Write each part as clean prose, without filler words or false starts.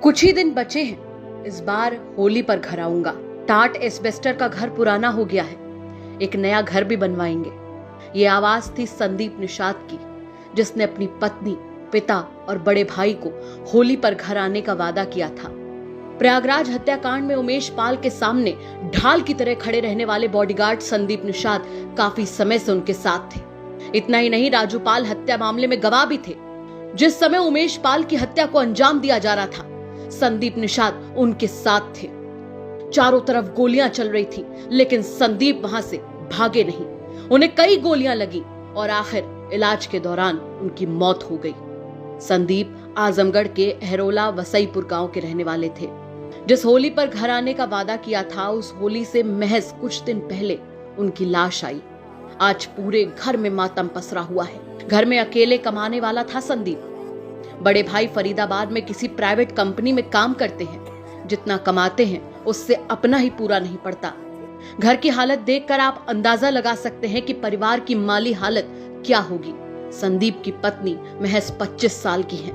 कुछ ही दिन बचे हैं, इस बार होली पर घर आऊंगा। टाट एस्बेस्टर का घर पुराना हो गया है, एक नया घर भी बनवाएंगे। ये आवाज थी संदीप निषाद की, जिसने अपनी पत्नी, पिता और बड़े भाई को होली पर घर आने का वादा किया था। प्रयागराज हत्याकांड में उमेश पाल के सामने ढाल की तरह खड़े रहने वाले बॉडीगार्ड संदीप निषाद काफी समय से उनके साथ थे। इतना ही नहीं, राजू पाल हत्या मामले में गवाह भी थे। जिस समय उमेश पाल की हत्या को अंजाम दिया जा रहा था, संदीप निषाद उनके साथ थे। चारों तरफ गोलियां चल रही थी, लेकिन संदीप वहां से भागे नहीं। उन्हें कई गोलियां लगी और आखिर इलाज के दौरान उनकी मौत हो गई। संदीप आजमगढ़ के अहरोला वसईपुर गांव के रहने वाले थे। जिस होली पर घर आने का वादा किया था, उस होली से महज कुछ दिन पहले उनकी लाश आई। आज पूरे घर में मातम पसरा हुआ है। घर में अकेले कमाने वाला था संदीप। बड़े भाई फरीदाबाद में किसी प्राइवेट कंपनी में काम करते हैं। जितना कमाते हैं उससे अपना ही पूरा नहीं पड़ता। घर की हालत देखकर आप अंदाजा लगा सकते हैं कि परिवार की माली हालत क्या होगी। संदीप की पत्नी महज 25 साल की हैं।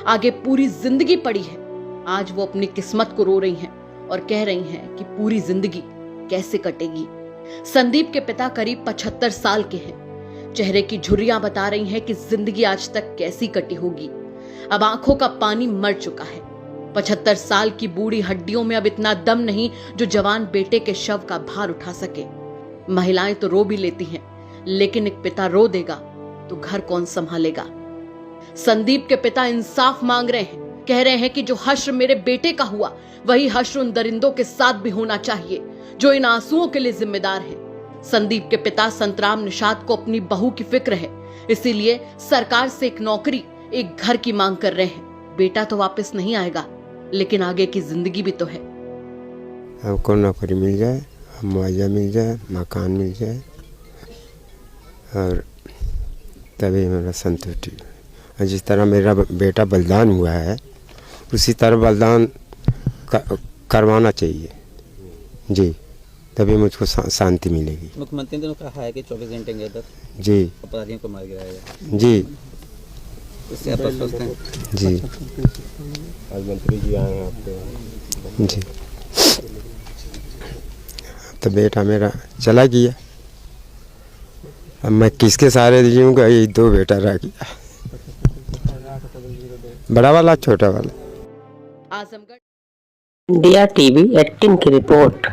आगे पूरी जिंदगी पड़ी है। आज वो अपनी किस्मत को रो रही हैं और कह रही हैं कि पूरी जिंदगी कैसे कटेगी। संदीप के पिता करीब 75 साल के हैं। चेहरे की झुर्रियां बता रही हैं कि जिंदगी आज तक कैसी कटी होगी। अब आंखों का पानी मर चुका है। 75 साल की बूढ़ी हड्डियों में अब इतना दम नहीं जो जवान बेटे के शव का भार उठा सके। महिलाएं तो रो भी लेती हैं, लेकिन एक पिता रो देगा तो घर कौन संभालेगा। संदीप के पिता इंसाफ मांग रहे हैं। कह रहे हैं कि जो हश्र मेरे बेटे का हुआ, वही हश्र उन दरिंदों के साथ भी होना चाहिए जो इन आंसुओं के लिए जिम्मेदार हैं। संदीप के पिता संतराम निषाद को अपनी बहू की फिक्र है, इसीलिए सरकार से एक नौकरी, एक घर की मांग कर रहे हैं। बेटा तो वापस नहीं आएगा, लेकिन आगे की जिंदगी भी तो है। हमको नौकरी मिल जाए, मुआवजा मिल जाए, मकान मिल जाए और तभी मेरा संतुष्टि। और जिस तरह मेरा बेटा बलिदान हुआ है, उसी तरह बलिदान करवाना चाहिए जी, तभी मुझको शांति मिलेगी। मुख्यमंत्री ने कहा है कि 24 घंटे के अंदर जी अपराधियों को मार गिराएगा जी। इससे आप आश्वस्त हैं? जी आज मंत्री जी आए हैं आपके। जी, तो बेटा मेरा चला गया, अब मैं किसके सहारे जीऊँगा? ये 2 बेटा रह गया, बड़ा वाला छोटा वाला। आजमगढ़ इंडिया टीवी 18 की रिपोर्ट।